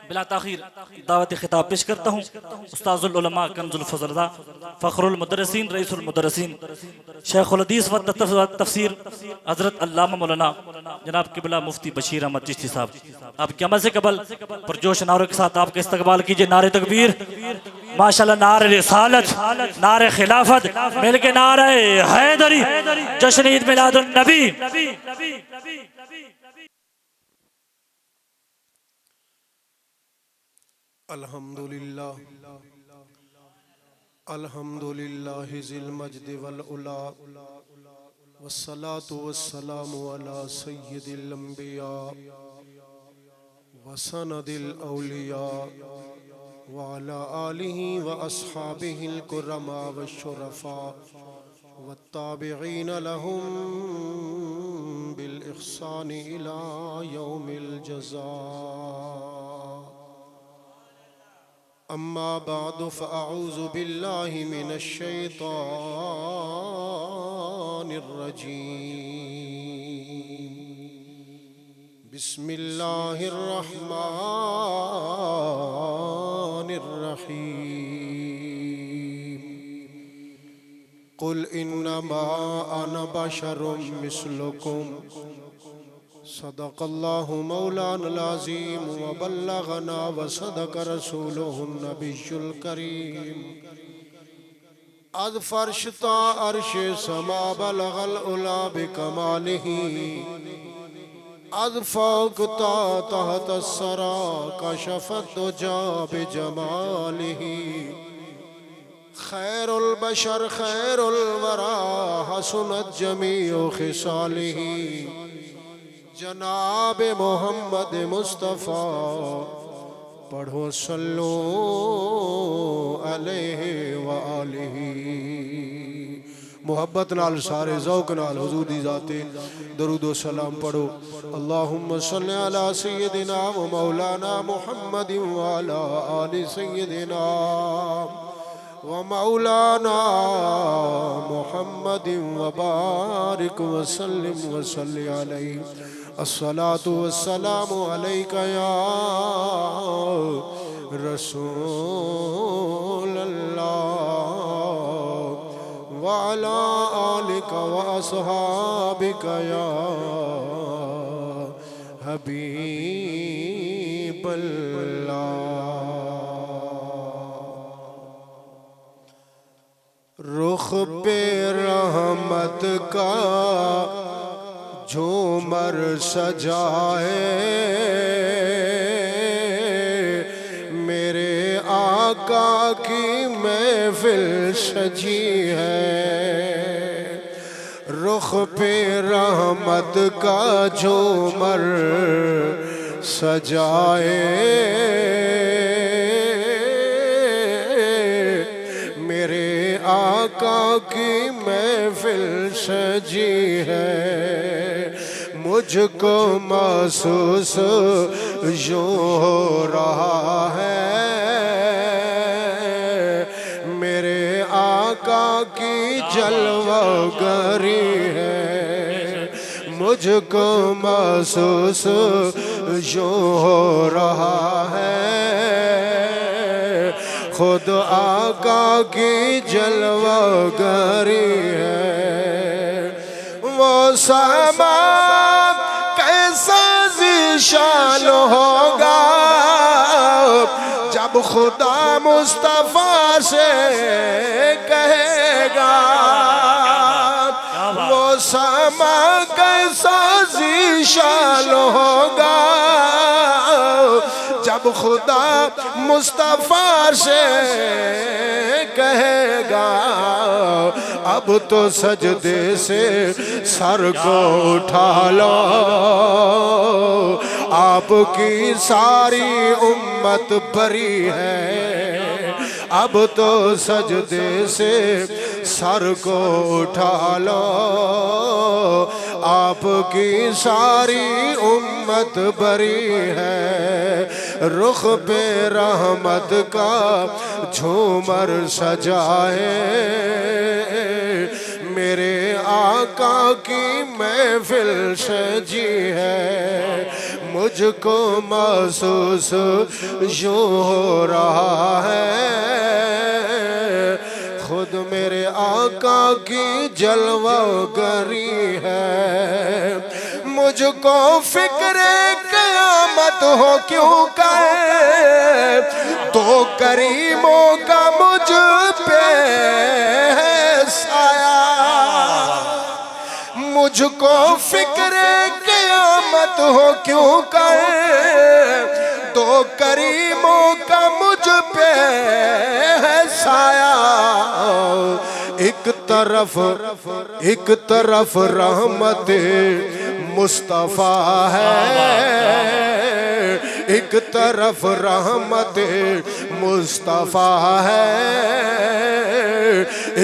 बिला ताखीर दावत खिताब पेश करता हूँ। उस्ताजुल उलमा कंजुल फज़लदा फ़ख्रुल मुदर्रिसीन रईसुल मुदर्रिसीन शेखुल हदीस व तफसीर हज़रत अल्लामा मौलाना जनाब क़िबला मुफ्ती बशीर अहमद चिश्ती साहब, आपकी अमल से कबल पुरजोश नारों के साथ आपका इस्तकबाल कीजिए। नारे तकबीर, माशाल्लाह, नारे रिसालत, नारे खिलाफत, मिलके नारे हैदरी, जश्न ईद मिलादुन नबी। अल्हम्दुलिल्लाह अल्हम्दुलिल्लाह ज़िल मज्द वल उला वस्सलातु वस्सलामु अला सय्यिदिल अंबिया व सनदिल औलिया व अला आलिहि व अस्हाबिहिल कुरमा व शुरफा वत्ताबिईन लहुम बिल इहसानि इला यौमिल जज़ा। अम्मा बादु फ़अऊज़ु बिल्लाहि मिनश शैतानिर रजीम। बिस्मिल्लाहिर रहमानिर रहीम। कुल इन्नमा अना बशरुम मिस्लुकुम सदक़ल्लाहु मौलानल अज़ीम व बल्लगना व सदक़ रसूलुहुन नबियुल करीम। अज़ फ़र्श ता अर्श समा बलगल उला बिकमालिही, अज़ फ़ौक़ ता तहत अस्सरा कशफ़त दुजा बिजमालिही। खैरुल बशर खैरुल वरा हसनत जमीउ खिसालिही। जनाब मोहम्मद मुस्तफ़ा पढ़ो सल्लो अलैहि व आलिही। मोहब्बत नाल सारे ज़ौक़ नाल हुज़ूर दी ज़ाते दरूद व सलाम पढ़ो। अल्लाहुम्मा सल्लि अला सय्यिदिना व मौलाना मुहम्मदिन व अला आलि सय्यिदिना व मौलाना मुहम्मदिन व बारिक व सल्लिम व सल्लि अलैहि। अस्सलातु वस्सलामु अलैका या रसूलल्लाह व अला आलिका व अस्हाबिका या हबीबल्लाह। रुख पे रहमत का झूमर सजाए, मेरे आका की महफिल सजी है। रुख पे रहमत का झूमर सजाए, मेरे आका की महफिल सजी है। मुझको महसूस यूं हो रहा है, मेरे आका की जलवागरी है। मुझको महसूस यूं हो रहा है, खुद आका की जलवागरी है। वो समा कैसा ज़ीशान होगा जब खुदा मुस्तफ़ा से कहेगा। वो समा कैसा ज़ीशान होगा जब खुदा मुस्तफ़ा से कहेगा। अब तो सजदे से सर को उठा लो, आपकी सारी उम्मत बरी है। अब तो सजदे से सर को उठा लो, आपकी सारी उम्मत बरी है। रुख पे रहमत का झूमर सजाए, मेरे आका की महफिल सजी है। मुझको महसूस यूं हो रहा है खुद मेरे आका की जलवागरी है। मुझको फिक्रे क़यामत हो क्यों कहे तो करीमों का मुझ पे है साया। मुझको फिक्रे क़यामत हो क्यों कहे तो करीमों का मुझ पे है साया। एक तरफ रहमत मुस्तफ़ा है एक तरफ रहमत मुस्तफ़ा है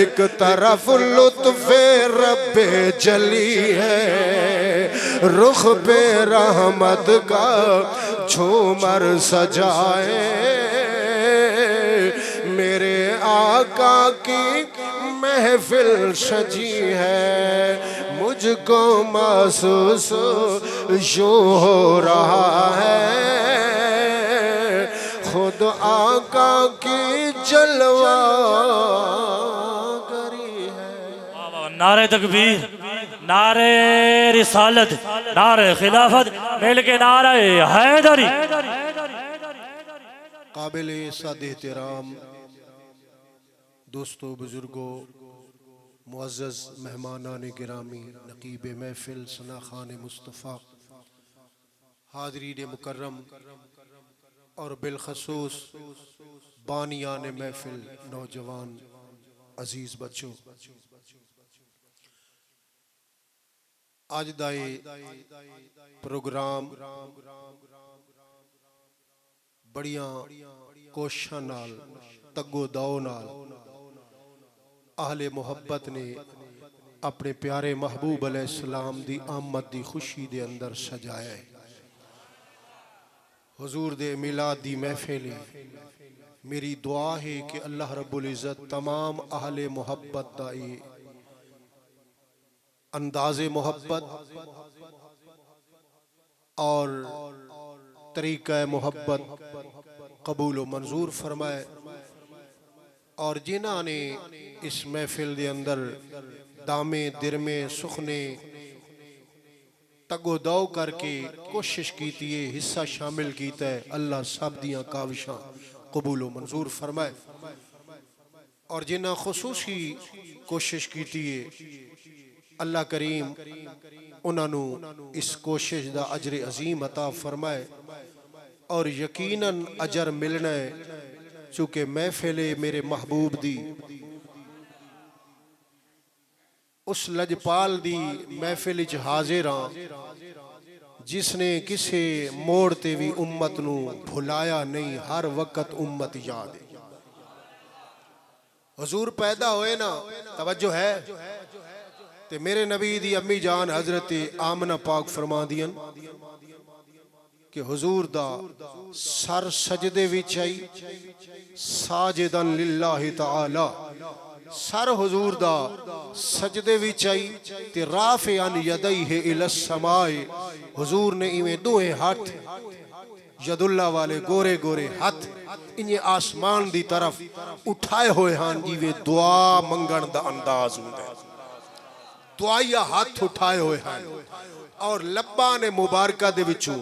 एक तरफ लुत्फ़े रब्बे जली है। रुख पे रहमत का झूमर सजाए मेरे आका की महफिल सजी है। मुझको महसूस यूं हो रहा है खुद आका की जलवा गरी है। नारे तकबीर, नारे रिसालत, नारे खिलाफत, मिलके नारे हैदरी। काबिल सद एहतराम दोस्तों, बुजुर्गों, मुअज़्ज़ज़ मेहमानान गिरामी, नकीब महफिल सना खान मुस्तफ़ा, हाज़रीन मुकर्रम और बिलखसूस बानियान महफिल नौजवान अजीज़ बच्चों, आज दाए प्रोग्राम बड़िया कोशिशां नाल तगो दाओ नाल आहले मुहब्बत ने अपने प्यारे महबूब अलैहिस्सलाम दी आमद दी खुशी दे अंदर सजाया है। हुजूर दे मिलाद दी महफिल मेरी दुआ है कि अल्लाह रब्बुल इज़्ज़त तमाम आहले मुहब्बत दा अंदाज़े मोहब्बत और तरीक़ा मोहब्बत कबूल व मंजूर फरमाए और जिन्हां ने इस महफिल के अंदर दामे दिरमे सुखने तगो दौ करके कोशिश की है, हिस्सा शामिल किया है, अल्लाह सब दियां काविशां कबूल व मंजूर फरमाए और जिन्हां खुसूसी कोशिश की है अल्लाह करीम उन्होंने इस कोशिश का अजर अजीम अता फरमाए और यकीनन अजर मिलना है चूँकि महफिल मेरे महबूब दी उस लजपाल दी महफिल च हाजिर हाँ जिसने किसी मोड़ ते भी उम्मत नू भुलाया नहीं, हर वक्त उम्मत याद है। हुजूर पैदा होए ना, तवज्जो है, ते मेरे नबी दी अम्मी जान हजरत आमना पाक फरमा दियन कि हुजूर दा सर सजदे विच आई साजिदन लिल्लाहि ताला, सर हुजूर दा सजदे विच आई ते राफ़िअन यदैहि इलस समाए, हुजूर ने इवें दोहे हाथ यदुल्ला वाले गोरे गोरे हाथ इन्हें आसमान दी तरफ उठाए हुए हैं जिवें दुआ मंगण दा अंदाज हुंदा है। दुआया हाथ उठाए हुए हैं और लब्बा ने मुबारका दे विचों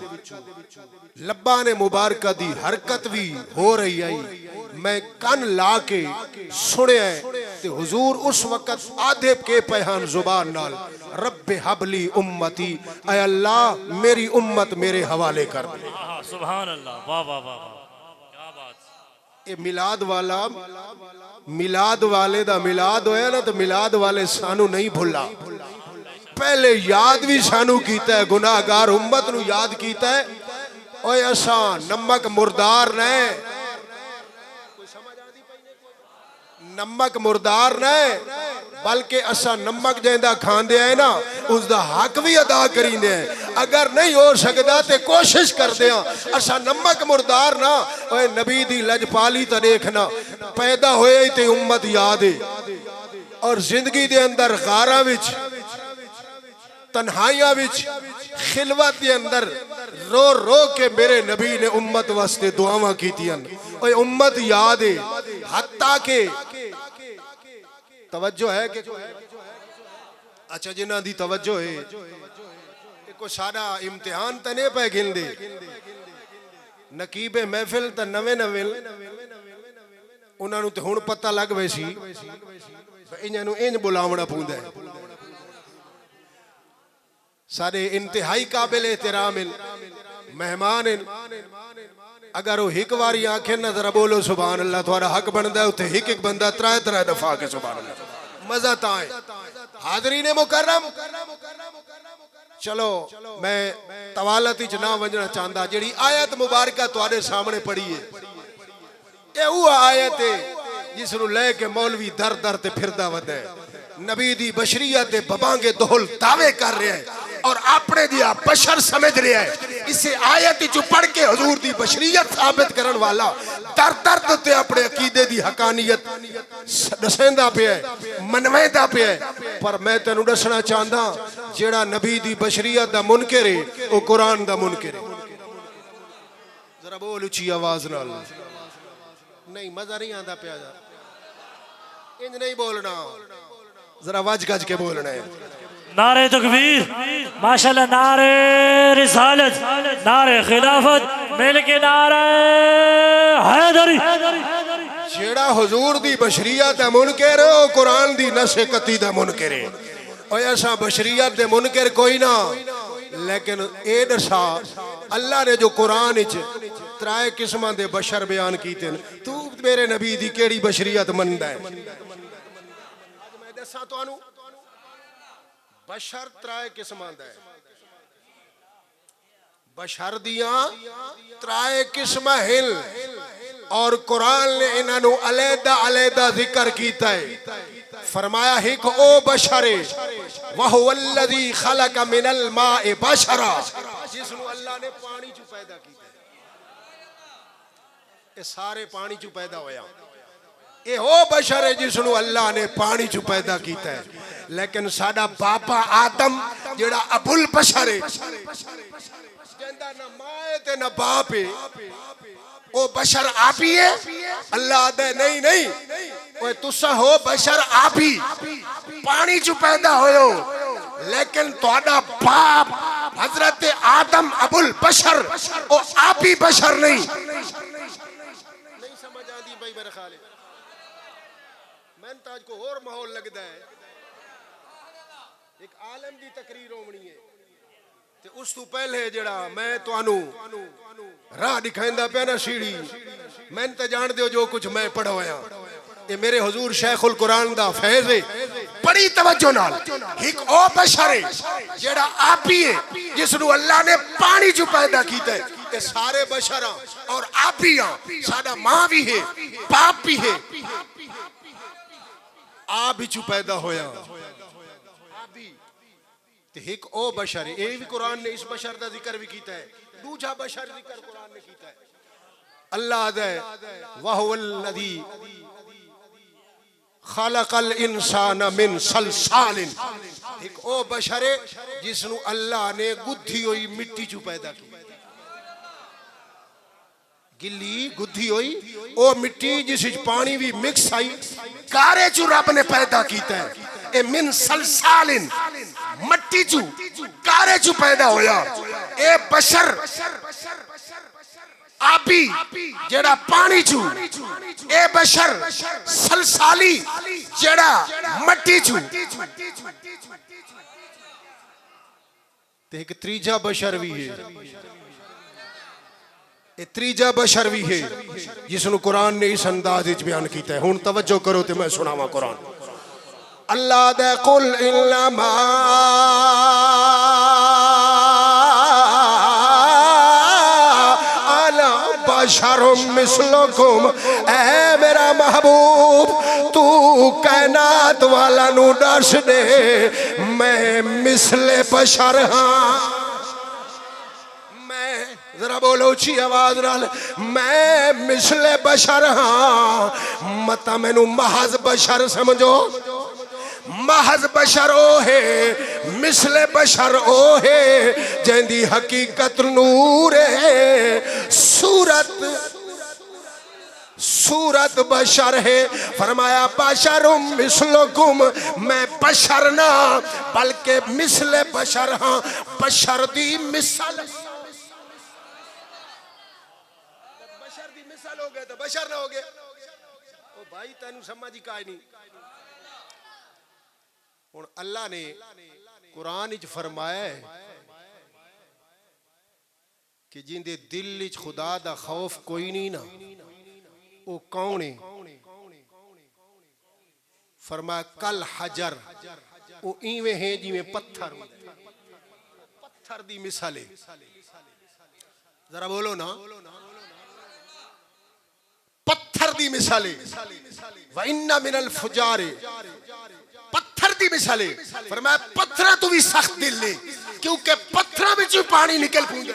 लब्बा ने मुबारका दी हरकत भी हो रही आई। मैं कन ला के सुनिया ते हुजूर उस वक्त आधे के पहन जुबान नाल रब्बे हबली उम्मती, ऐ अल्लाह मेरी उम्मत मेरे हवाले कर दे। सुभान अल्लाह, वाह वाह वाह, क्या बात। ये मिलाद वाला मिलाद वाले दा मिलाद होया ना, तो मिलाद वाले सानू नहीं भुला, पहले याद भी सानू कीता है, गुनाहगार उम्मत नू याद कीता है। ओए असा नमक मुर्दार ने, नमक मुर्दार ने, बल्कि असा नमक जिंदा खांदे है ना उसका हक भी अदा करींदे हैं। अगर नहीं हो सकता तो कोशिश करते हैं असा नमक मुर्दार ना। ओए नबी दी लजपाली तो देखना, पैदा होए ही ते उम्मत याद है और जिंदगी दे अंदर गारा विच तन्हाइयां विच खिलवत के अंदर रो रो के मेरे नबी ने उम्मत वास्ते दुआवां कीतियां। ओए उम्मत याद है, हत्ता के तवज्जो है कि अच्छा जिन्हां दी तवज्जो है को साडा इम्तिहान तो नहीं पै गिनदे, नकीबे महफिल तो नवे नवे उन्होंने तो हुण पता लग वे सी इन्हां नूं इंज बुलावना पौंदा है। सारे इंतहाई काबिल एहतराम मेहमान अगर वो एक बारी आखे ना जरा बोलो सुभान अल्लाह, थोड़ा हक बनता है। उत्थे एक एक बंदा त्रै त्रै दफा के सुभान अल्लाह, मजा ता है। हाज़रीन मुकर्रम, चलो मैं तवालत च ना वजना चाहता। जिहड़ी आयत मुबारका तुहाडे सामने पढ़ी है, ये वो आयत है जिसनूं लेके मौलवी दर दर ते फिरदा वदा है। नबी दी बशरियत दे बबांगे दोहल दावे कर रहा है और अपने दिया बशर समझ रहा है। इसे आयत चु पढ़ के हुजूर दी बशरियत साबित करने वाला दर दर ते अपने अकीदे दी हकानियत दसेंदा पे है, मनवेंदा पे है। पर मैं तेनू दसना चाहता, जेड़ा नबी दी बशरियत दा मुनकर है वो कुरान दा मुनकर है। जरा बोल उची आवाज नाल, नहीं मजा नहीं आता प्या, इंज नहीं बोलना, जरा वज गज के बोलना है। नारे तकबीर, माशाल्लाह, नारे रिसालत, नारे खिलाफत, मिलके नारे हैदरी। जेड़ा हुजूर दी बशरियत दा मुनकर है वो कुरान दी नसीहती दा मुनकर है। और ऐसा बशरियत दे मुनकर कोई ना, लेकिन ए दसा अल्लाह ने जो कुरान विच त्रै किस्मां दे बशर बयान कीते न, तू मेरे नबी दी केड़ी बशरियत मनदा है? मैं दसा तुहानू बशर त्रै किस्मां दा है। बशर दियां त्रै किस्मां हिल और कुरान ने इन्हां नू अलैदा अलैदा जिक्र कीता है। फरमाया हिक ओ बशरे वहुवल्लज़ी खलक मिनल माए बशरा, जिसनू अल्लाह ने पानी चू पैदा कीता है। ये सारे पानी चू पैदा होया। ये ओ बशर है जिसनू अल्लाह ने पानी चू पैदा कीता है। लेकिन साडा बापा आदम जेड़ा अबुल बशर है, जिंदा ना मां है ते ना बाप है, ओ बशर आप ही है। अल्लाह दे नहीं नहीं, ओए तुसा हो बशर आप ही, पानी चू पैदा होयो। लेकिन तुहाडा बाप हजरत आदम अबुल बशर, ओ आप ही बशर नहीं। नहीं समझ आती भाई मेरे ख्याल है। मैं ताज को और माहौल लगता है। एक आलम की तकरीर होनी है ते उस तो पहले जड़ा मैं तुहानू राह दिखांदा पिया ना सीढ़ी, मैं तो जान दो जो कुछ मैं पढ़ा होया, ये मेरे हुजूर शेखुल कुरान दा फैज़ है। बड़ी तवज्जो नाल, एक ओ बशर है जेड़ा आप ही है, जिसनू अल्लाह ने पानी चू पैदा कीता है। ये सारे बशर और आप ही हां, साडा मां भी है, बाप भी है, आप भी चू पैदा होया। एक ओ बशर, ये भी कुरान ने इस बशर का जिक्र भी किया है। दूसरा बशर जिक्र कुरान ने किया है अल्लाह दे वहुवल्लज़ी खलकल इंसान मिन सलसालिन। एक ओ बशर है जिसनु अल्लाह ने गुद्धी हुई मिट्टी चू पैदा की। गिल्ली गुद्धी हुई ओ मिट्टी जिस पानी भी मिक्स आई, कारे चू रब ने पैदा किया है। ए मिन सलसालिन, मट्टी चू कारे चू पैदा होया। ए बशर आपी जेड़ा पानी चू, ए बशर सलसाली जेड़ा मट्टी चू। ते एक त्रीजा बशर भी है, ए त्रीजा बशर भी है जिसनु कुरान ने इस अंदाज विच बयान किया है। हुण तवज्जो करो ते मैं सुनावा कुरान। अल्लाह दे कुल इन्नमा अना बशरुम मिसलुकुम। ऐ मेरा महबूब तू कायनात वाला नू दस दे मैं मिसले बशर हाँ। मैं जरा बोलो अच्छी आवाज नाल, मैं मिसले बशर हाँ। मत मैनू महज बशर समझो, महज बशर ओ है मिसले बशर ओ है जैंदी हकीकत नूर है सूरत बशर है। फरमाया बशरुम मिसलुकुम, मैं बशर ना बल्कि मिसले बशर हाँ, बशर दी मिसल। बशर दी मिसल हो गए तो बशर ना हो गए। ओ भाई तेनू समझ ही काई नहीं। हुण अल्लाह ने कुरान विच फरमाया है कि जिंदे दिल विच खुदा दा खौफ कोई नहीं ना, वो कौन है? फरमाया कल हजर, वो इवें है जिवें पत्थर दी मिसाल है। जरा बोलो ना, पत्थर दी मिसाल है। व इन्ना मिनल फुजारे, पत्थर दी मिसाल है। फरमाया पत्थर तो भी सख्त दिल ने, क्योंकि पत्थर विच पानी निकल पूंदा,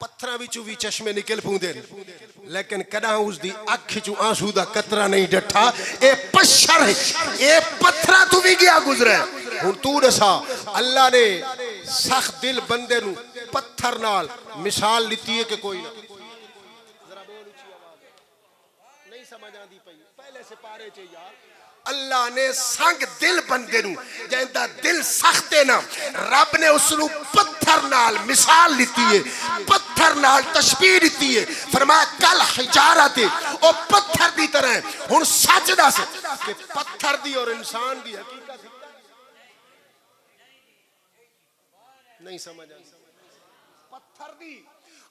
पत्थर विचों भी चश्मे निकल पूंदे, लेकिन कदा उसदी अख चों आंसू दा कतरा नहीं डठा। ए पत्थर है, ए पत्थर तू भी गया गुजरे। हुण तू दसा अल्लाह ने सख्त दिल बंदे नू पत्थर नाल मिसाल लिती है कि कोई ना? जरा बोल ऊंची आवाज, नहीं समझ आंदी पई पहले से पारे च यार। अल्लाह ने संग दिल बंदे नू जिंदा दिल सख्त है ना, रब ने उसनू पत्थर नाल मिसाल लिती है, पत्थर नाल तशबीह दी है। फरमाया कल हिजारत, ओ पत्थर दी तरह। हुण सच दस कि पत्थर दी और इंसान दी हकीकत नहीं समझ आई। पत्थर दी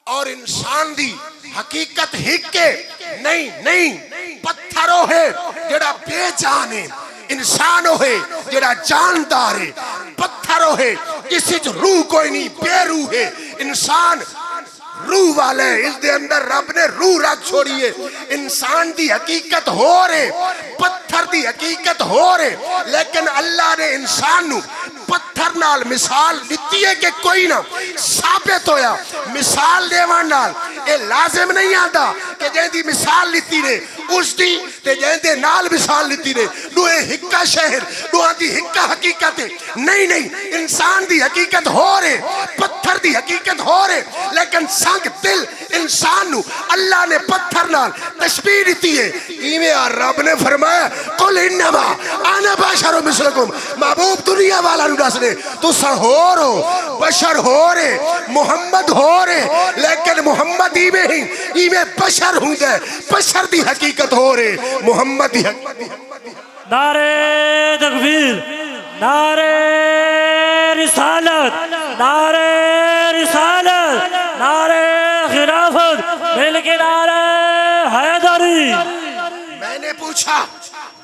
और इंसान दी हकीकत हिक्के नहीं नहीं। पत्थरो है जेड़ा बेजान है, इंसान है जेड़ा जानदार है। पत्थरो है किसी च रूह कोई नहीं, बेरूह है। इंसान रूह वाले, इस दे अंदर रब ने रूह रख छोड़ी है। इंसान दी हकीकत हो रहे, पत्थर दी हकीकत हो रहे, लेकिन अल्लाह ने इंसान नू पत्थर नाल मिसाल दी है कि कोई ना साबित होया। मिसाल देवन नाल ये लाजिम नहीं आता कि जेंदी मिसाल लीती ने उसदी ते जेंदे नाल मिसाल लीती ने दुए हिक्का शहर दुआ दी हिक्का हकीकत है। नहीं नहीं, इंसान दी हकीकत हो रहे, पत्थर दी हकीकत हो रहे, लेकिन संग दिल इंसान नू अल्लाह ने पत्थर नाल तशबीह दी है। इवें रब ने फरमाया कुल इन्नमा अना बशरुम मिसलुकुम, महबूब दुनिया वाला दस ने तुसा होर हो, बशर हो रे, मुहम्मद हो रे, लेकिन मुहम्मद इवें ही इवें बशर हुंदा, बशर दी हकीकत हो रे, मुहम्मद दी नारे तकबीर, नारे रिसालत, नारे रिसालत, नारे खिलाफत, मिलके नारे हैदरी। मैंने पूछा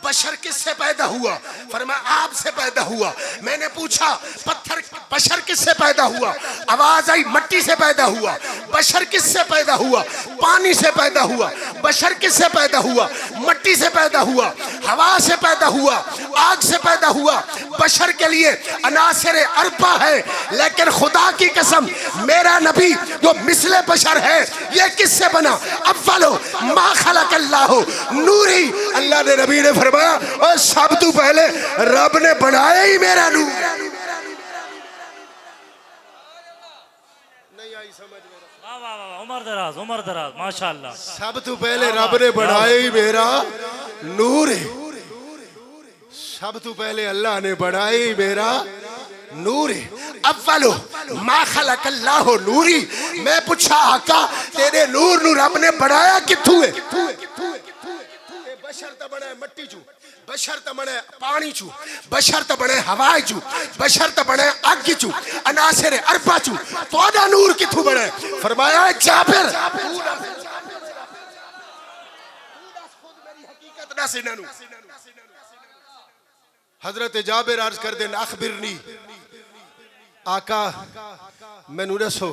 बशर किससे पैदा हुआ? फरमाया आपसे पैदा हुआ। मैंने पूछा पत्थर बशर किससे पैदा हुआ? आवाज आई मट्टी से पैदा हुआ। बशर किससे पैदा हुआ? पानी से पैदा हुआ। बशर किससे पैदा हुआ? मट्टी से पैदा हुआ, हवा से पैदा हुआ, आग से पैदा हुआ। बशर के लिए अनासर अरबा है, लेकिन खुदा की कसम मेरा नबी जो मिसले बशर है ये किससे बना? अव्वलो मा खलकल्लाहु नूरी। अल्लाह ने नबी ने फरमाया और सब तो पहले रब ने बनाया ही मेरा नूर। नहीं आई समझ में? वाह वाह वाह, उमर दराज, उमर दराज, माशाअल्लाह। सब तो पहले रब ने बनाया ही मेरा नूर है। सब तो पहले अल्लाह ने बनाया ही मेरा नूर है। अव्वलो मा खलकल्लाहु नूरी। मैं पूछा आका तेरे नूर नू रब ने बनाया किथू है? बशर तो बने मट्टी चू, बशर तो बने पानी चू, बशर तो बने हवा चू, बशर तो बने आग चू, अनासर अरबा चू। तो नूर किथू बने? फरमाया जाबिर हजरत जाबिर अर्ज कर दे अखबिरनी आका मैनू दसो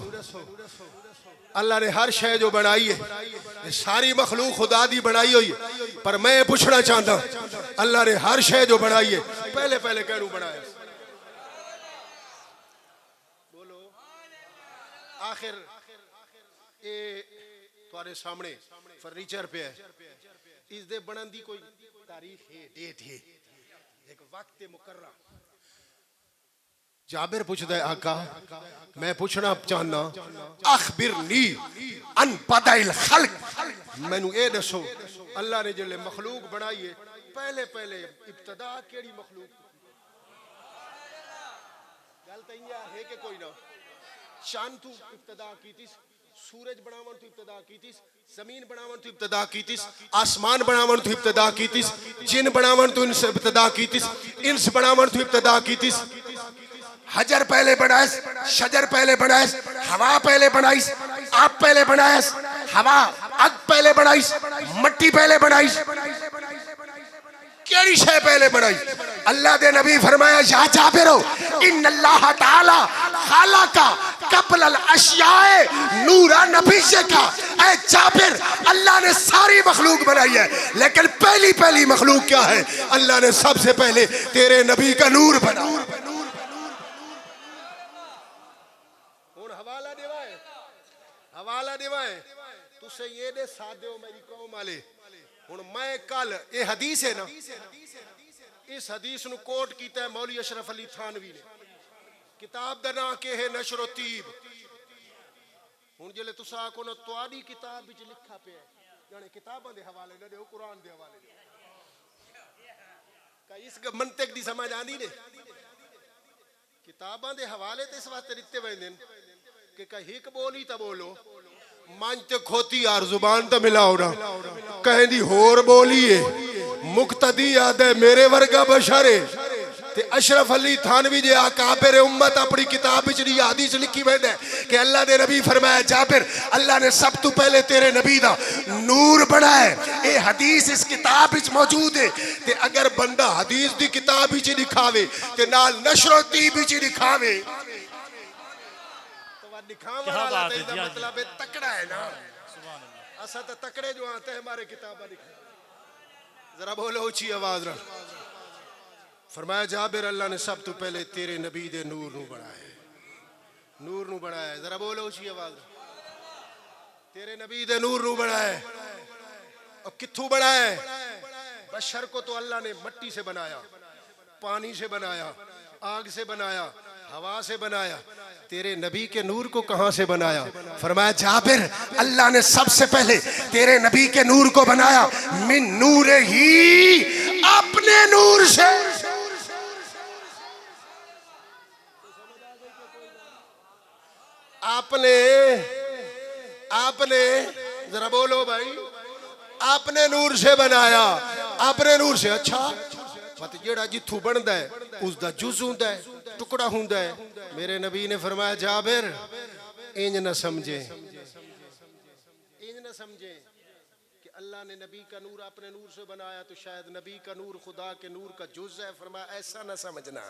अल्लाह ने हर शय जो बनाई है सारी मखलूक खुदा दी बनाई हुई है, पर मैं पूछना चाहता अल्लाह ने हर शय जो बनाई है पहले पहले कहनू बनाया? बोलो आखिर ये तुम्हारे सामने फर्नीचर पे है, इस दे बनन दी कोई तारीख है, डेट है, एक वक्त मुकर्रर। जाबिर पूछता है आका मैं पूछना चाहना अखबिरनी अन बदाइल खल्क, मैनू ए दसो अल्लाह ने जिले मखलूक बनाई है पहले पहले इब्तदा केड़ी मखलूक? गल तो इया है कि कोई ना चांद तू इब्तदा कीतिस, सूरज बनावन तू इब्तदा कीतिस, जमीन बनावन तू इब्तदा कीतिस, आसमान बनावन तू इब्तदा कीतिस, जिन बनावन तू इंस इब्तदा कीतिस, इंस बनावन तू इब्तदा कीतिस, हजर पहले बनायस, शजर पहले बनायस, हवा पहले बनाइस, आप पहले बनायस, हवा अग पहले बनाइस, मट्टी पहले बनाइस, केड़ी शय पहले बनाई? अल्लाह दे नबी फरमाया या जाबिर इन्नल्लाह ताला खालका कब्ल अल अशियाए नूरा नबीसे का। ऐ जाबिर अल्लाह ने सारी मखलूक बनाई है लेकिन पहली पहली मखलूक क्या है? अल्लाह ने सबसे पहले तेरे नबी का नूर बनाया। हवाला देवाए तुसे ये दे साथ दो मेरी कौम वाले। हुन मैं कल ये हदीस है ना, इस हदीस नु कोट कीता है मौलवी अशरफ अली थानवी ने, किताब दा नाम के है नशर तीब। हुन जिले तुसा को ना तुआडी किताब विच लिखा पे है यानी किताबां दे हवाले ना दे, कुरान दे हवाले दे का इस मंतिक दी समझ आंदी ने? किताबां दे हवाले ते इस वास्ते दिते वंदे कि कहीं एक बोली तो बोलो मन ते खोती यार जुबान तो मिलाओ ना, कहीं दी होर बोली है मुक्तदी याद है मेरे वर्गा बशरे ते अशरफ अली थानवी जे आकाबिर उम्मत अपनी किताब विच हदीस लिखी वंदे कि अल्लाह दे नबी फरमाया जाबिर अल्लाह ने सब तो पहले तेरे नबी दा नूर बनाया। ये हदीस इस किताब विच मौजूद है ते अगर बंदा हदीस दी किताब विच दिखावे ते नाल नशर तीब विच दिखावे मतलब तकड़ा है ना। असा तो तकड़े जो आते हैं हमारे किताबा दिखा। जरा बोलो ऊंची आवाज रख। फरमाया जाबिर अल्लाह ने सब तो पहले तेरे नबी दे नूर नू बनाया, नूर नू बनाया। जरा बोलो ऊंची आवाज रख। तेरे नबी दे नूर नू बनाया। और कित्थों बनाया? बशर को तो अल्लाह ने मट्टी से बनाया, पानी से बनाया, आग से बनाया, हवा से बनाया। तेरे नबी के नूर को कहां से बनाया? फरमाया जाबिर अल्लाह ने सबसे पहले तेरे नबी के नूर को बनाया मिन नूर ही, अपने नूर से। आपने आपने जरा बोलो भाई, आपने नूर से बनाया, अपने नूर से। अच्छा मत जेड़ा जिथू बनदा है उसका जुज हुंदा है, टुकड़ा हुंदा है। मेरे नबी ने फरमाया जाबिर इंज न समझे, इंज न समझे कि अल्लाह ने नबी का नूर अपने नूर से बनाया तो शायद नबी का नूर खुदा के नूर का जुज है। फरमाया ऐसा न समझना,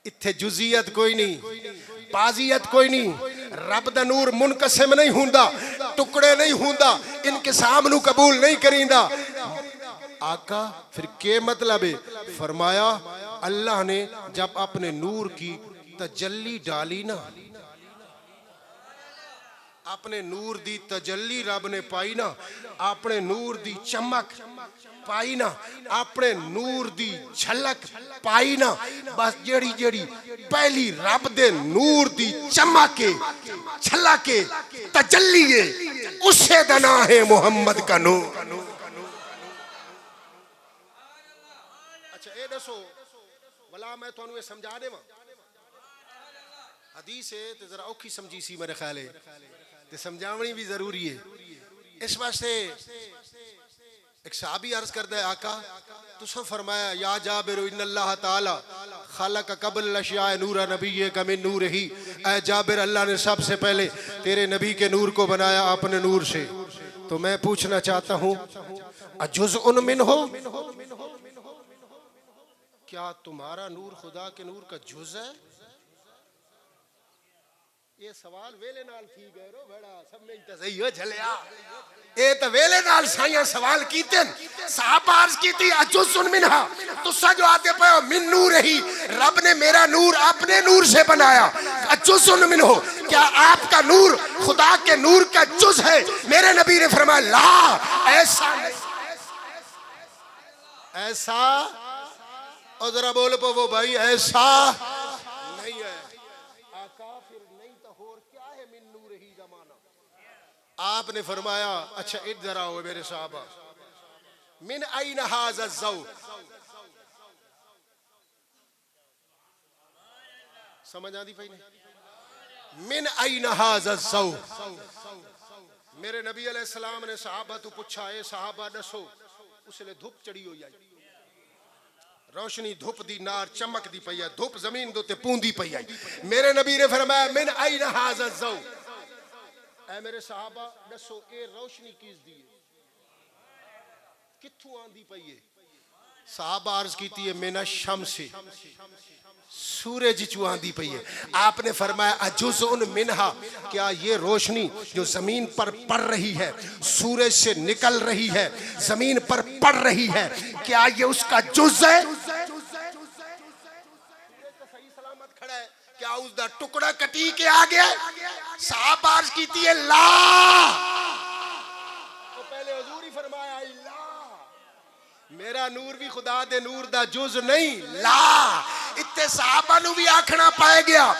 इत्थे जुजियत कोई नहीं, बाजियत कोई नहीं। रब दा नूर मुनकसिम नहीं हुंदा, टुकड़े नहीं हुंदा, इनकिसाम नू कबूल नहीं करींदा। आका फिर के मतलब है? फरमाया अल्लाह ने जब अपने नूर की तजल्ली डाली ना, अपने नूर दी तजल्ली रब ने पाई ना, अपने नूर दी चमक पाई ना, अपने नूर दी झलक पाई ना, बस जेड़ी जेड़ी पहली रब दे नूर दी चमक झलक तजल्ली है उसे दा नाम है मोहम्मद का नूर। अच्छा ये दसो भला मैं तुहानू ये समझा देवां। हदीस है ते जरा औखी समझी सी मेरे ख्याल है ते समझावनी भी जरूरी है। इस वास्ते एक सहाबी अर्ज करदा है आका तुसा फरमाया या जाबिर इन्नल्लाह ताला खालक कब्ल अशिया नूरा नबी का मिन नूर ही। ऐ जाबिर अल्लाह ने सबसे पहले तेरे नबी के नूर को बनाया अपने नूर से। तो मैं पूछना चाहता हूँ अजुज़उन मिन हो, क्या तुम्हारा नूर खुदा के नूर का जुज है? ये सवाल वेले नाल थी गए रो बड़ा सब में सही हो झलिया। ये तो वेले नाल साइया सवाल कीते साहब अर्ज कीती अजुज़उन मिनहा, तुसा जो आते पे मिन नूर ही, रब ने मेरा नूर अपने नूर से बनाया। अजुज़उन मिनहो, क्या आपका नूर खुदा के नूर का जुज है? मेरे नबी ने फरमाया ला, ऐसा नहीं। ऐसा, और जरा बोल पो वो भाई, ऐसा नहीं है। आका फिर नहीं तो और क्या है, मिन नूर ही जमाना। आपने फरमाया अच्छा इधर आओ मेरे साहबा, मिन आइन हाज़ा ज़ौक़, समझ आती भाई नहीं? मिन आइन हाज़ा ज़ौक़। मेरे नबी अलैहिस्सलाम ने सहाबा तो पूछा है सहाबा दसो, उसले धुप चढ़ी हुई आई, रोशनी धुप दी नार चमक दी पई है, धुप जमीन दे उत्ते पूंदी पई है। मेरे नबी ने फरमाया मिन आइन हाज़ा ज़ौक़, ऐ मेरे सहाबा दसो ए रोशनी किस दी है, कित्थों आंदी पई है? सहाबा अर्ज कीती है मिन अश-शम्स, सूरज चू आंदी पई है। आपने फरमाया अजुज़उन मिनहा, क्या ये रोशनी जो जमीन पर पड़ रही है, सूरज से निकल रही है, जमीन पर पड़ रही है, क्या ये उसका जुज़ है? सही सलामत खड़ा है, क्या उसका टुकड़ा कटी के आ गया? साहब अर्ज कीती है ला, तो पहले हुजूर ही फरमाया ला, मेरा नूर भी खुदा दे नूर दा जुज़ नहीं। ला इत्ते साहबा नु भी आखना पाए गया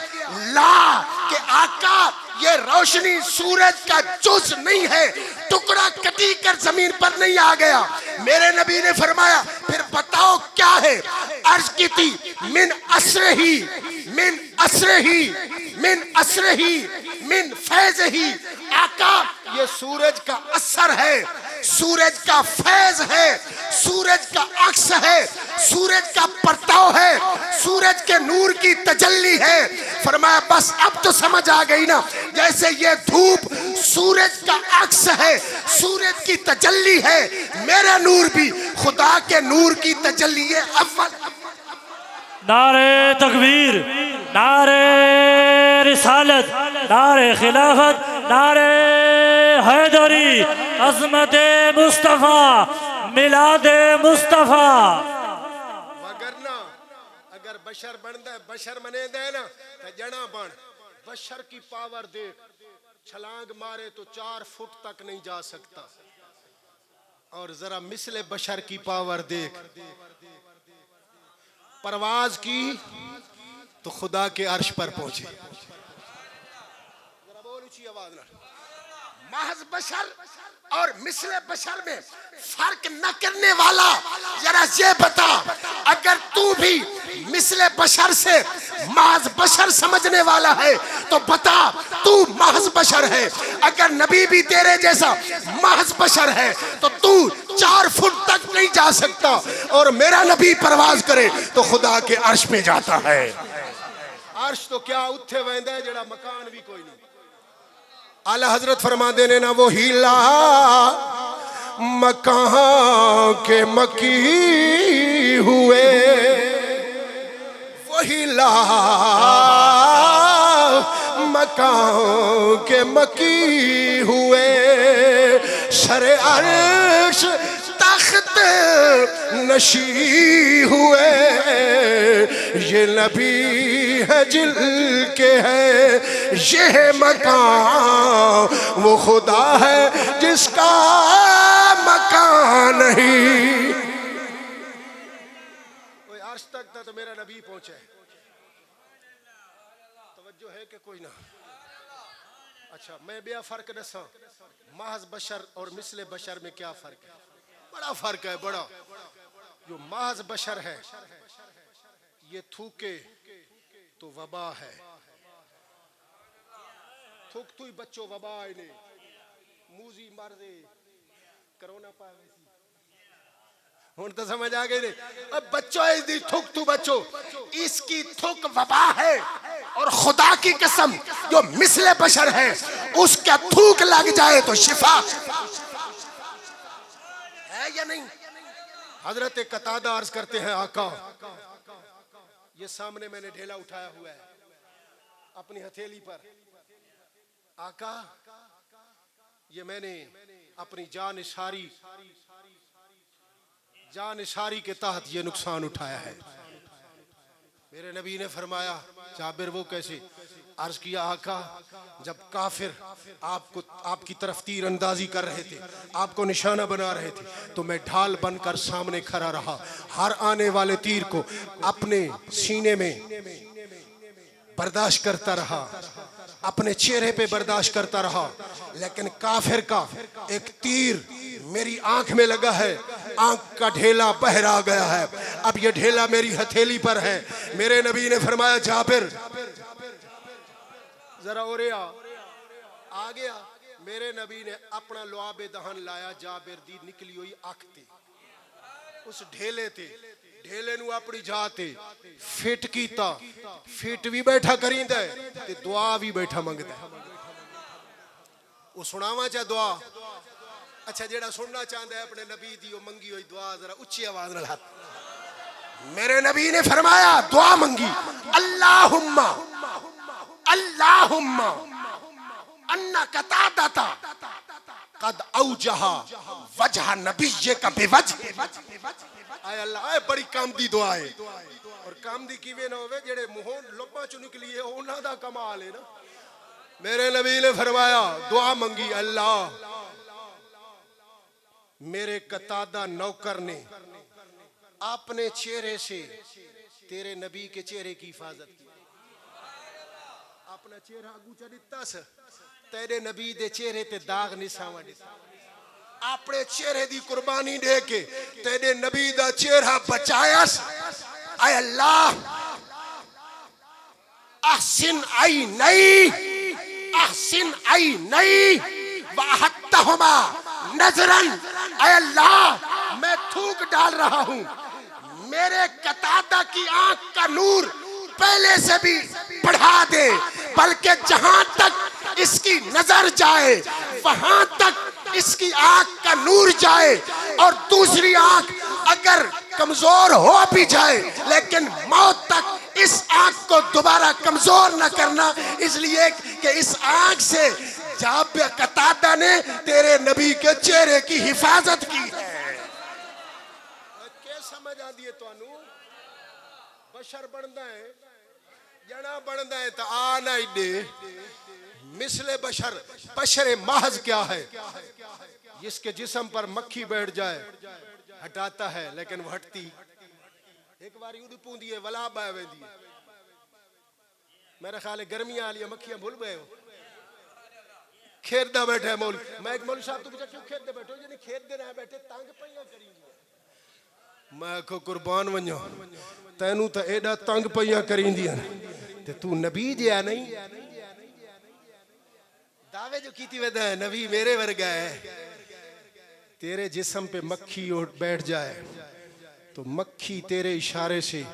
ला कि आका ये रोशनी सूरज का जुज़ नहीं है, टुकड़ा कटी कर जमीन पर नहीं आ गया। मेरे नबी ने फरमाया फिर बताओ क्या है? अर्ज की थी मिन असरही, मिन असरही, मिन असरही, मिन फैज़ही। आका ये सूरज का असर है, सूरज का फैज है, सूरज का अक्स है, सूरज का परताव है, सूरज के नूर की तजल्ली है। फरमाया बस अब तो समझ आ गई ना, जैसे ये धूप सूरज का अक्स है, सूरज की तजल्ली है, मेरा नूर भी खुदा के नूर की तजल्ली है। अव्वल नारे तकबीर, नारे रिसालत, नारे खिलाफत, नारे हैदरी, अज़मत मुस्तफ़ा, मिलाद मुस्तफ़ा। वगरना अगर बशर बनता है, बशर बने दे ना तो जना बन। बशर की पावर देख, छलांग मारे तो 4 फुट तक नहीं जा सकता, और जरा मिसले बशर की पावर देख, परवाज की तो खुदा के अर्श पर पहुंचे। जरा बोल ऊंची आवाज ना। महज बशर और मिसले बशर में फर्क न करने वाला जरा ये बता, अगर तू भी मिसले बशर से महज बशर समझने वाला है तो बता तू महज बशर है। अगर नबी भी तेरे जैसा महज बशर है तो तू 4 फुट तक नहीं जा सकता, और मेरा नबी परवाज करे तो खुदा के अर्श पे जाता है। अर्श तो क्या उत्थे वेंदा है जेड़ा मकान भी कोई नहीं। आला हजरत फरमा देने ना वो हीला मकान के मकी हुए, वो हीला मकान के मकी हुए, सरे अर्श तख्त नशी हुए, ये नबी है जिल के है ये मकान, वो खुदा है जिसका मकान नहीं। कोई आज तक था तो मेरा नबी पहुंचे, तवज्जो है कि कोई ना? अच्छा मैं बेया फर्क दसा, महज बशर और मिसले बशर में क्या फर्क है? बड़ा फर्क है, बड़ा। जो महज बशर है ये थूके तो वबा है, थूक तू ही बच्चों वबा ने मूजी मर दे कोरोना पावे हुन तो समझ आ गई। अब बच्चों इसकी थूक तू बच्चों, इसकी थूक वबा है, और खुदा की कसम जो मिसले बशर है उसका थूक लग जाए तो शिफा है या नहीं? हजरत कतादा अर्ज करते हैं आका ये सामने मैंने ढेला उठाया हुआ है अपनी हथेली पर, आका ये मैंने अपनी जान इशारी के तहत ये नुकसान उठाया है। मेरे नबी ने फरमाया जाबिर वो कैसे? अर्ज किया आका, जब काफिर आपको आपकी तरफ तीर अंदाजी कर रहे थे, आपको निशाना बना रहे थे, तो मैं ढाल बनकर सामने खड़ा रहा, हर आने वाले तीर को अपने सीने में बर्दाश्त करता रहा, अपने चेहरे पे बर्दाश्त करता रहा। लेकिन काफिर का एक तीर मेरी आंख में लगा है, आंख का ढेला बहर आ गया है, अब ये ढेला मेरी हथेली पर है। मेरे नबी ने फरमाया जाबिर जरा और आ गया। मेरे नबी ने अपना लुआबे दहन लाया, जाबिर दी निकली हुई अख ते उस ढेले ते ढेले नू अपनी जाते फिट कीता, फिट भी बैठा करींदा है ते दुआ भी बैठा मंगदा है। वो सुनावा चा दुआ। अच्छा, जेड़ा सुनना चाहता है अपने नबी दी वो मंगी हुई दुआ जरा उच्ची आवाज नाल हाथ। मेरे नबी ने फरमाया दुआ मंगी, अल्लाहुम्मा अल्लाहुम्मा अन्ना कतादता कद औजहा वजह नबिय्यका बिवजह। आय अल्लाह, आय बड़ी कामदी दुआ है। और कामदी किवे ना होवे जेड़े मुंहों लब्बां चों निकली है उन्हां दा कमाल है ना। मेरे नबी ने फरमाया दुआ मंगी, अल्लाह मेरे कतादा नौकर ने अपने चेहरे से तेरे नबी के चेहरे की हिफाजत की। अपना चेहरा अगू च दिता स, तेरे नबी दे चेहरे ते दाग निशान दिता। अपने चेहरे दी कुर्बानी दे के तेरे नबी दा चेहरा बचाया। आय अल्लाह, अहसिन आई नहीं, अहसिन आई नहीं वहत्तहुमा नजरन। आय अल्लाह, मैं थूक डाल रहा हूं, मेरे कतादा की आंख का नूर पहले से भी बढ़ा दे, बल्कि जहां तक इसकी नजर जाए वहां तक इसकी आंख का नूर जाए। और दूसरी आंख अगर कमजोर हो भी जाए लेकिन मौत तक इस आंख को दोबारा कमजोर न करना, इसलिए कि इस आंख से जाबिर कतादा ने तेरे नबी के चेहरे की हिफाजत की है। क्या समझ आती है तुहानू? बशर बनदा है, जना बनदा है तो आ ना इडे मिसले बशर। बशर महज क्या है? जिसके जिस्म पर मक्खी बैठ जाए हटाता है लेकिन वो हटती एक बारी उड़ पूंदी है वला बाय वेंदी है। मेरा ख्याल है गर्मियां वाली मक्खियां भूल गए हो। खेत दा बैठा है मौल, मैं एक मौलवी साहब तो पूछा क्यों खेत दे बैठो? जी खेत दे ना बैठे तंग पईयां करींदी। मैं को कुर्बान वञो, तैनू तो एडा तंग पईयां करींदियां ते तू नबी जिया नहीं। दावे जो कीती वेदा है नबी मेरे वर्गा है। तेरे जिस्म पे मक्खी बैठ जाए तो मक्खी तेरे इशारे से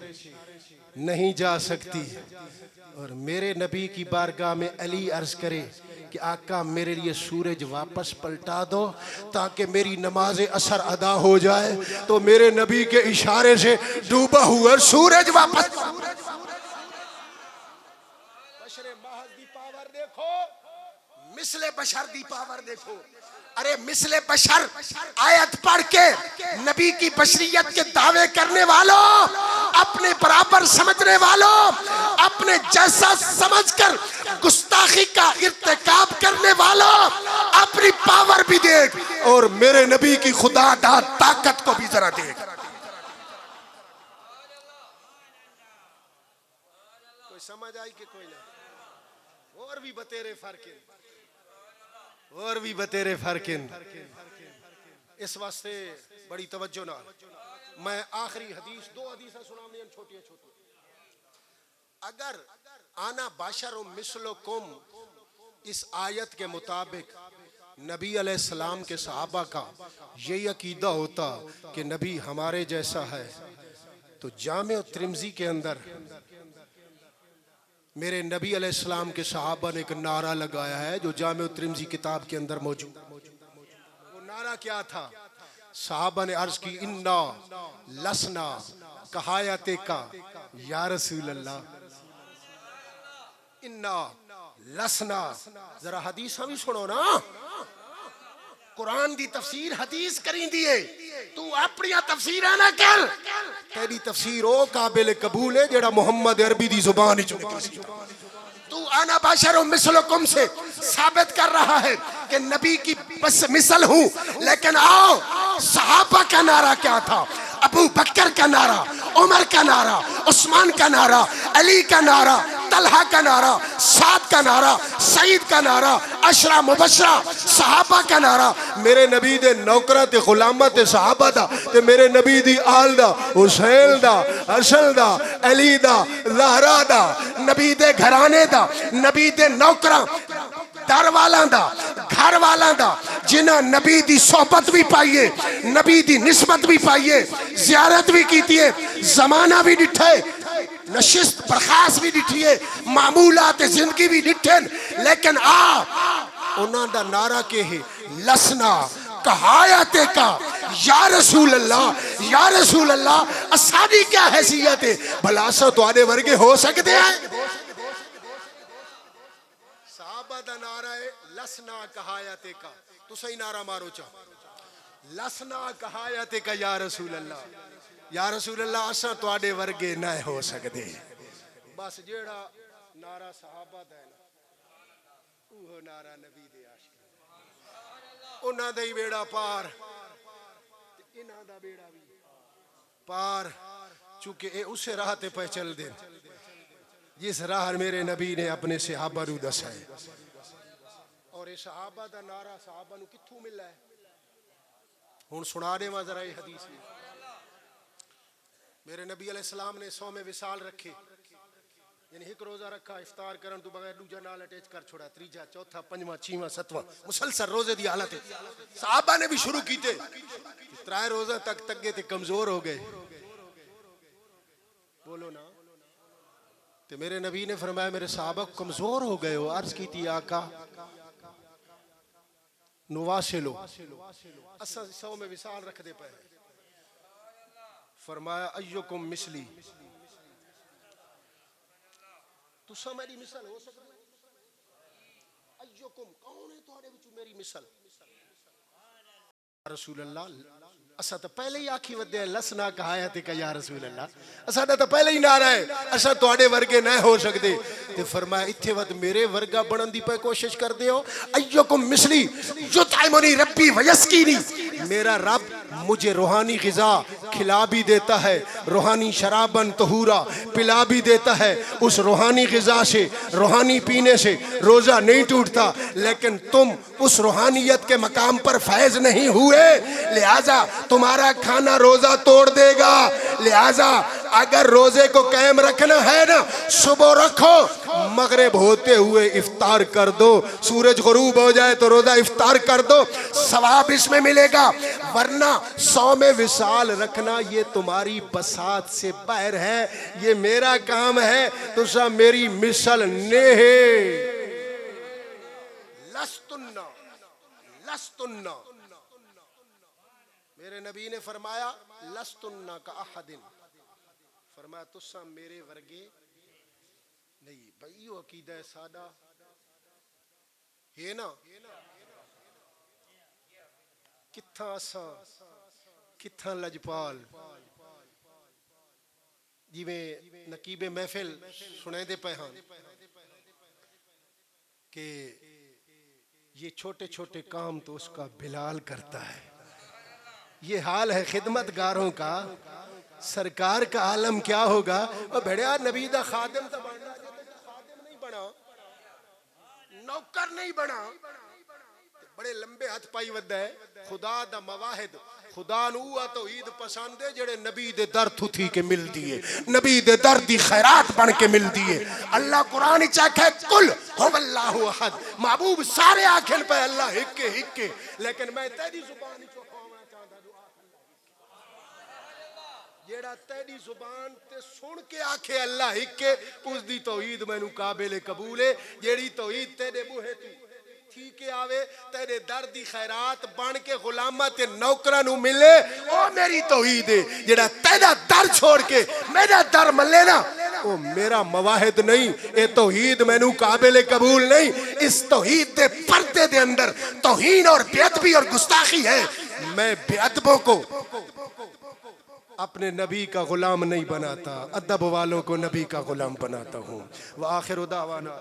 नहीं जा सकती। और मेरे नबी की बारगाह में अली अर्ज करे कि आका मेरे लिए सूरज वापस पलटा दो ताकि मेरी नमाज असर अदा हो जाए। तो मेरे नबी के इशारे से डूबा हुआ सूरज वापस। बशर महज दी पावर देखो, मिसले बशर दी पावर देखो। अरे मिसले बशर आयत पढ़ के नबी की बशरियत के दावे करने वालों, अपने बराबर समझने वालों, अपने जैसा समझकर गुस्ताखी का इर्तिकाब करने वालों, अपनी पावर भी देख और मेरे नबी की खुदा दा ताकत को भी जरा देख। कोई समझ आई कि कोई नहीं? और भी बतेरे फर्क है, और भी बतेरे फर्क हैं। इस वास्ते बड़ी तवज्जो ना मैं आखिरी हदीस, दो हदीसा सुनानी हैं छोटी छोटी। अगर आना बाशर मिसलुकुम इस आयत के मुताबिक नबी अलैहिस्सलाम के सहाबा का ये अकीदा होता कि नबी हमारे जैसा है, तो जामे तिर्मिज़ी के अंदर मेरे नबी अलैहिस्सलाम के सहाबा ने एक नारा लगाया है जो जामे तिर्मिज़ी किताब के अंदर मौजूद। वो नारा क्या था? सहाबा ने अर्ज की, इन्ना लसना कहायते का या रसूल अल्लाह, इन्ना लसना। जरा हदीस भी सुनो ना, कुरान दी तफसीर हदीस करी दिए। तू अपनी तफसीर ना कर, तेरी तफसीर ओ काबिल कबूल है जेड़ा मोहम्मद अरबी दी जुबान विचों निकली। तू आना बशर मिसलकुम से साबित कर रहा है कि नबी की बस मिसल हूं, लेकिन आओ सहाबा का नारा क्या था? अबू बकर का नारा, उमर का नारा, उस्मान का नारा, अली का नारा, तलहा का नारा, साद का नारा, सईद का नारा, अशरा मुबशरा सहाबा का नारा। मेरे नबी दे नौकरा ते गुलामा ते सहाबा दा ते मेरे नबी दी आल दा, हुसैन दा, हसन दा, अली दा, ज़हरा दा, नबी दे घराने दा, नबी दे नौकरा दर वाला दा, घर वाला दा, जिन्हें नबी दी सोहबत भी पाइए, नबी दी निस्बत भी पाइए, जियारत भी कीतिए, जमाना भी डिठे, नशिस्त बर्खास्त भी डिठिए, मामूलात जिंदगी भी डिठन, लेकिन उन्हां दा नारा के है लसना कहायते का या रसूल अल्लाह, या रसूल अल्लाह। असादी क्या हैसियत है? भला सो तुहाडे वर्गे हो सकते हैं? सहाबा दा नारा है लसना कहायते का, तुसा ही नारा मारो चा लसना कहायते का या रसूल अल्लाह, या रसूल अल्लाह असा तुहाडे वर्गे ना हो सकते। बस जेड़ा नारा सहाबा दा है ना वो नारा नबी दे आशिक, उन्हां दा ही बेड़ा पार ते इन्हां दा बेड़ा भी पार, चूंकि ये उस राह ते पे चल दे जिस राह मेरे नबी ने अपने सहाबा नू दसा है। और ये सहाबा दा नारा सहाबा नू कित्थों मिला है? हुण सुना देवां जरा ये हदीस भी। मेरे नबी अलैहिस्सलाम ने 100 में विसाल रखे, यानी एक रोजा रखा, इफ्तार करन तो बगैर दूजा नाल अटैच कर छोड़ा, तीजा चौथा पंजवां छीवां सतवां मुसलसल रोजे दी हालत है। सहाबा ने भी शुरू कीते, 3 रोजा तक तगे ते कमजोर हो गए। बोलो ना। ते मेरे नबी ने फरमाया मेरे सहाबा कमजोर हो गए हो। अर्ज की थी आका नुवासिलो, असा 100 में विसाल रख दे पे। फरमाया अय्युकुम मिसली, तुसा मेरी मिसल हो सकती है? अय्युकुम कौन है तुम्हारे विच मेरी मिसल? रसूल अल्लाह असा तो पहले ही आखी वदे लसना कहायते का या रसूल अल्लाह, असा तो पहले ही नारा है असा तुहाडे वर्गे ना हो सकते। ते फरमाया इत्थे वद मेरे वर्गा बनन दी पे कोशिश करदे हो। अय्युकुम मिसली युतइमुनी रब्बी वयस्कीनी, मेरा रब मुझे रूहानी ग़िज़ा खिला भी देता है, रूहानी शराबन तहूरा पिला भी देता है। उस रूहानी ग़िज़ा से, रूहानी पीने से रोज़ा नहीं टूटता, लेकिन तुम उस रूहानियत के मकाम पर फैज़ नहीं हुए, लिहाजा तुम्हारा खाना रोज़ा तोड़ देगा। लिहाजा अगर रोज़े को कायम रखना है ना, सुबह रखो, मगरिब होते हुए इफ्तार कर दो, सूरज गुरूब हो जाए तो रोज़ा इफ्तार कर दो, सवाब इसमें मिलेगा। वरना 100 में विसाल रखना ये तुम्हारी बसात से बाहर है, ये मेरा काम है। तुसा मेरी मिसल नेहे लस्तुन्ना लस्तुन्ना, मेरे नबी ने फरमाया लस्तुन्ना का अहदिन, फरमाया तुसा मेरे वर्गे नहीं। भाई यो अकीदा है सादा है ना, कित्था असा कित्था लजपाल। जिवें नकीबे महफिल सुनाते पे हैं कि ये छोटे छोटे काम तो उसका बिलाल करता है। ये हाल है खिदमतगारों का, सरकार का आलम क्या होगा? और भेड़िया नबी दा खादिम तो बनना, खादिम नहीं बना, नौकर नहीं बना, बड़े लंबे हाथ पाई वदा है। खुदा दा मवाहिद, खुदा नू आ तौहीद पसंद है जेड़े नबी दे दर थुथी के मिलदी है, नबी दे दर दी खैरात बन के मिलदी है। अल्लाह कुरान विच आखे कुल हुवल्लाहु अहद, महबूब सारे आखन पे अल्लाह हिक्के हिक्के, लेकिन मैं तेरी जुबान विचों खाना चाहंदा दुआ जेड़ा तेरी जुबान ते सुन के आखे अल्लाह हिक्के, उसदी तौहीद मैनू काबिल कबूल है। जेड़ी तौहीद तेरे मुहे तू थी के आवे, तेरे दर दी खैरात बन के गुलामा ते नौकरां नू मिले, ओ मेरी तौहीद है। जेड़ा तेरा दर छोड़ के मेरा दर मले ना, ਉਹ ਮੇਰਾ ਮਵਾਹਿਦ ਨਹੀਂ, ਇਹ ਤੌਹੀਦ ਮੈਨੂੰ ਕਾबिल कबूल नहीं। इस तौहीद के पर्दे के अंदर तौहीन और बेअदबी और गुस्ताखी है। मैं बेअदबों को अपने नबी का गुलाम नहीं बनाता, अदब वालों को नबी का गुलाम बनाता हूँ। व आखिर दावाना